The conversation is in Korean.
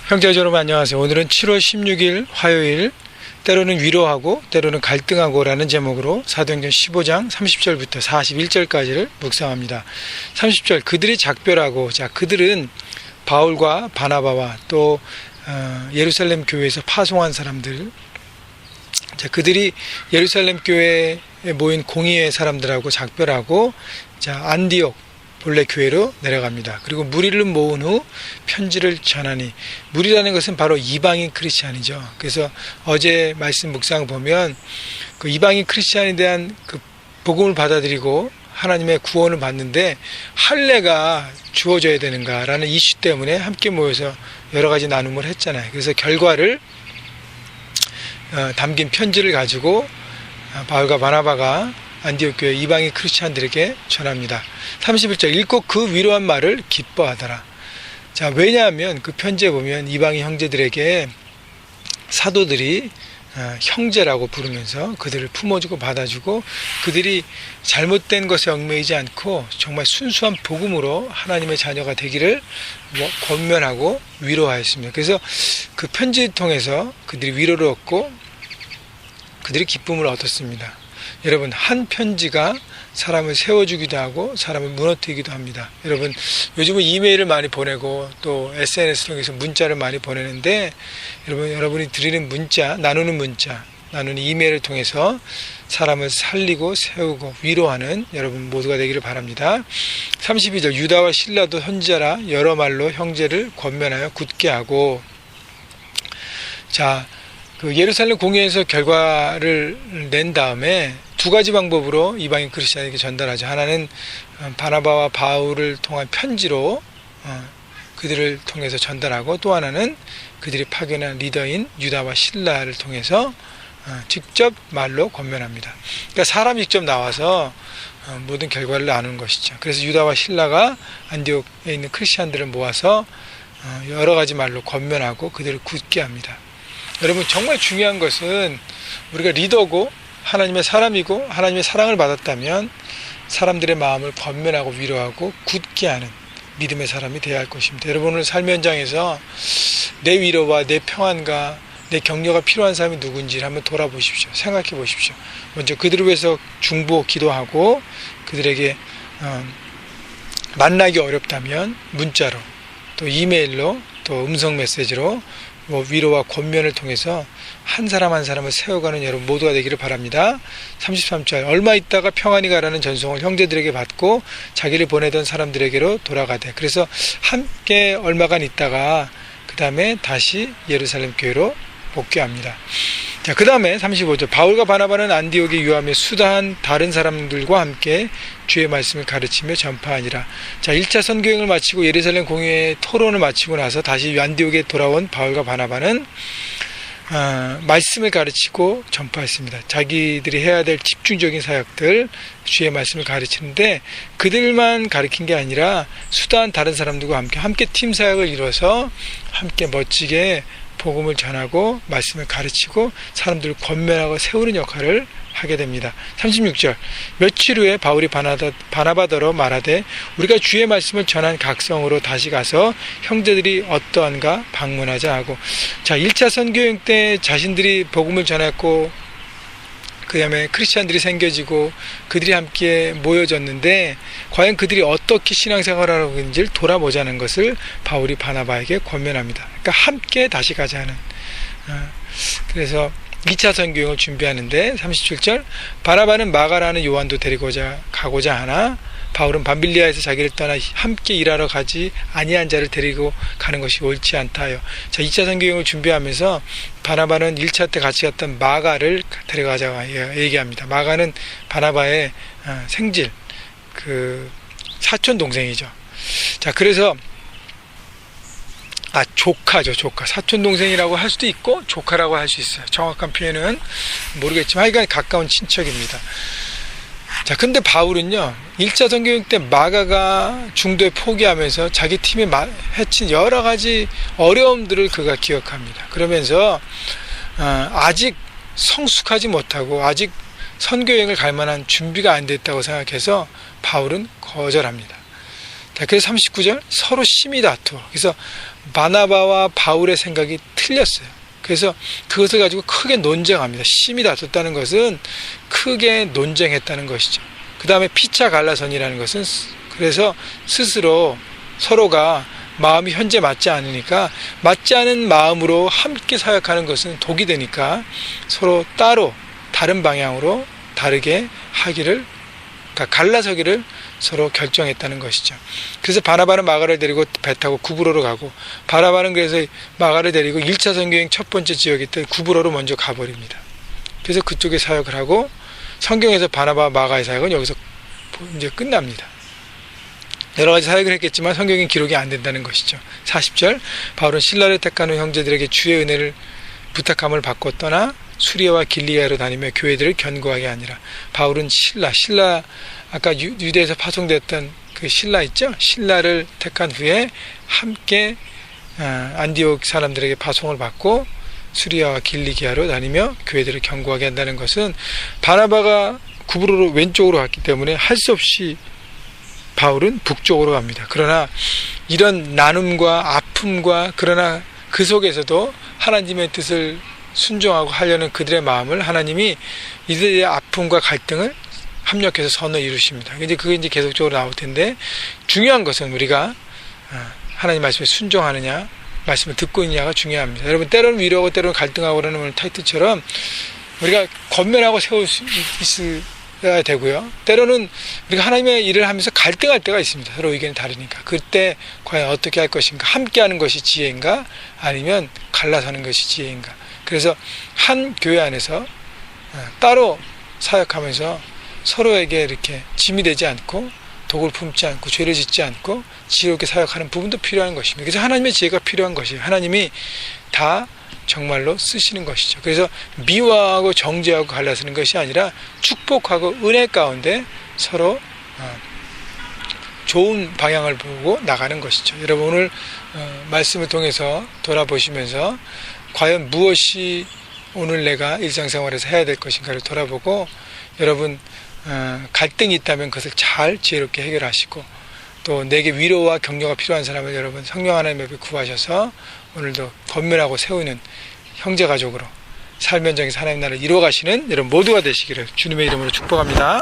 형제자 여러분 안녕하세요. 오늘은 7월 16일 화요일 때로는 위로하고 때로는 갈등하고라는 제목으로 사도행전 15장 30절부터 41절까지를 묵상합니다. 30절 그들이 작별하고 그들은 바울과 바나바와 또 예루살렘 교회에서 파송한 사람들 그들이 예루살렘 교회에 모인 공의의 사람들하고 작별하고 안디옥 본래 교회로 내려갑니다. 그리고 무리를 모은 후 편지를 전하니, 무리라는 것은 바로 이방인 크리스찬이죠. 그래서 어제 말씀 묵상 보면 그 이방인 크리스찬에 대한 그 복음을 받아들이고 하나님의 구원을 받는데 할례가 주어져야 되는가라는 이슈 때문에 함께 모여서 여러 가지 나눔을 했잖아요. 그래서 결과를 담긴 편지를 가지고 바울과 바나바가 안디옥 교회 이방인 크리스찬들에게 전합니다. 31절 읽고 그 위로한 말을 기뻐하더라. 왜냐하면 그 편지에 보면 이방인 형제들에게 사도들이 형제라고 부르면서 그들을 품어주고 받아주고 그들이 잘못된 것에 얽매이지 않고 정말 순수한 복음으로 하나님의 자녀가 되기를 권면하고 위로하였습니다. 그래서 그 편지를 통해서 그들이 위로를 얻고 그들이 기쁨을 얻었습니다. 여러분, 한 편지가 사람을 세워주기도 하고 사람을 무너뜨리기도 합니다. 여러분, 요즘은 이메일을 많이 보내고 또 SNS 통해서 문자를 많이 보내는데 여러분이 드리는 문자, 나누는 이메일을 통해서 사람을 살리고 세우고 위로하는 여러분 모두가 되기를 바랍니다. 32절 유다와 실라도 선지자라 여러 말로 형제를 권면하여 굳게 하고 그 예루살렘 공회에서 결과를 낸 다음에 두 가지 방법으로 이방인 크리스찬에게 전달하죠. 하나는 바나바와 바울을 통한 편지로 그들을 통해서 전달하고 또 하나는 그들이 파견한 리더인 유다와 실라를 통해서 직접 말로 권면합니다. 그러니까 사람이 직접 나와서 모든 결과를 나누는 것이죠. 그래서 유다와 실라가 안디옥에 있는 크리스찬들을 모아서 여러 가지 말로 권면하고 그들을 굳게 합니다. 여러분, 정말 중요한 것은 우리가 리더고 하나님의 사람이고 하나님의 사랑을 받았다면 사람들의 마음을 권면하고 위로하고 굳게 하는 믿음의 사람이 되어야 할 것입니다. 여러분, 오늘 삶의 현장에서 내 위로와 내 평안과 내 격려가 필요한 사람이 누군지 한번 돌아보십시오. 생각해 보십시오. 먼저 그들을 위해서 중보 기도하고 그들에게 만나기 어렵다면 문자로 또 이메일로 또 음성 메시지로 위로와 권면을 통해서 한 사람 한 사람을 세워가는 여러분 모두가 되기를 바랍니다. 33절 얼마 있다가 평안히 가라는 전송을 형제들에게 받고 자기를 보내던 사람들에게로 돌아가되 그래서 함께 얼마간 있다가 그 다음에 다시 예루살렘 교회로 복귀합니다. 그 다음에 35절 바울과 바나바는 안디옥에 유하며 수다한 다른 사람들과 함께 주의 말씀을 가르치며 전파하니라. 1차 선교행을 마치고 예루살렘 공회의 토론을 마치고 나서 다시 안디옥에 돌아온 바울과 바나바는 말씀을 가르치고 전파했습니다. 자기들이 해야 될 집중적인 사역들 주의 말씀을 가르치는데 그들만 가르친 게 아니라 수다한 다른 사람들과 함께 팀 사역을 이뤄서 함께 멋지게 복음을 전하고 말씀을 가르치고 사람들을 권면하고 세우는 역할을 하게 됩니다. 36절 며칠 후에 바울이 바나바더러 말하되 우리가 주의 말씀을 전한 각성으로 다시 가서 형제들이 어떠한가 방문하자 하고 1차 선교행 때 자신들이 복음을 전했고 그 다음에 크리스찬들이 생겨지고 그들이 함께 모여졌는데 과연 그들이 어떻게 신앙생활을 하고 있는지를 돌아보자는 것을 바울이 바나바에게 권면합니다. 그러니까 함께 다시 가자는 그래서 2차 선교행을 준비하는데 37절 바나바는 마가라는 요한도 데리고 가고자 하나 바울은 밤빌리아에서 자기를 떠나 함께 일하러 가지 아니한 자를 데리고 가는 것이 옳지 않다 하여 2차 선교행을 준비하면서 바나바는 1차 때 같이 갔던 마가를 데려가자고 얘기합니다. 마가는 바나바의 생질 그 사촌 동생이죠. 그래서 조카죠. 조카. 사촌 동생이라고 할 수도 있고 조카라고 할 수 있어요. 정확한 표현은 모르겠지만 하여간 가까운 친척입니다. 근데 바울은요 1차 선교행 때 마가가 중도에 포기하면서 자기 팀에 해친 여러 가지 어려움들을 그가 기억합니다. 그러면서 아직 성숙하지 못하고 아직 선교행을 갈 만한 준비가 안 됐다고 생각해서 바울은 거절합니다. 그래서 39절 서로 심히 다투어 그래서 바나바와 바울의 생각이 틀렸어요. 그래서 그것을 가지고 크게 논쟁합니다. 심히 다퉜다는 것은 크게 논쟁했다는 것이죠. 그 다음에 피차 갈라선이라는 것은 그래서 스스로 서로가 마음이 현재 맞지 않으니까 맞지 않은 마음으로 함께 사역하는 것은 독이 되니까 서로 따로 다른 방향으로 다르게 하기를, 그러니까 갈라서기를 서로 결정했다는 것이죠. 그래서 바나바는 마가를 데리고 배 타고 구브로로 가고, 바나바는 그래서 마가를 데리고 1차 선교행 첫 번째 지역이었던 구브로로 먼저 가버립니다. 그래서 그쪽에 사역을 하고, 성경에서 바나바 마가의 사역은 여기서 이제 끝납니다. 여러 가지 사역을 했겠지만 성경엔 기록이 안 된다는 것이죠. 40절, 바울은 신라를 택한 후 형제들에게 주의 은혜를 부탁함을 받고 떠나 수리아와 길리아로 다니며 교회들을 견고하게 하니라. 바울은 신라 아까 유대에서 파송됐던 그 신라 있죠? 신라를 택한 후에 함께 안디옥 사람들에게 파송을 받고 수리아와 길리기아로 다니며 교회들을 견고하게 한다는 것은 바나바가 구브로로 왼쪽으로 갔기 때문에 할 수 없이 바울은 북쪽으로 갑니다. 그러나 이런 나눔과 아픔과 그러나 그 속에서도 하나님의 뜻을 순종하고 하려는 그들의 마음을 하나님이 이들의 아픔과 갈등을 합력해서 선을 이루십니다. 이제 그게 이제 계속적으로 나올 텐데, 중요한 것은 우리가 하나님 말씀에 순종하느냐, 말씀을 듣고 있느냐가 중요합니다. 여러분, 때로는 위로하고 때로는 갈등하고 그러는 오늘 타이틀처럼 우리가 권면하고 세울 수 있어야 되고요. 때로는 우리가 하나님의 일을 하면서 갈등할 때가 있습니다. 서로 의견이 다르니까. 그때 과연 어떻게 할 것인가? 함께 하는 것이 지혜인가? 아니면 갈라서는 것이 지혜인가? 그래서 한 교회 안에서 따로 사역하면서 서로에게 이렇게 짐이 되지 않고 독을 품지 않고 죄를 짓지 않고 지혜롭게 사역하는 부분도 필요한 것입니다. 그래서 하나님의 지혜가 필요한 것이에요. 하나님이 다 정말로 쓰시는 것이죠. 그래서 미워하고 정죄하고 갈라서는 것이 아니라 축복하고 은혜 가운데 서로 좋은 방향을 보고 나가는 것이죠. 여러분, 오늘 말씀을 통해서 돌아보시면서 과연 무엇이 오늘 내가 일상생활에서 해야 될 것인가를 돌아보고, 여러분 갈등이 있다면 그것을 잘 지혜롭게 해결하시고, 또 내게 위로와 격려가 필요한 사람을 여러분 성령 하나님 앞에 구하셔서 오늘도 권면하고 세우는 형제가족으로 삶 현장에서 하나님 나라를 이루어가시는 여러분 모두가 되시기를 주님의 이름으로 축복합니다.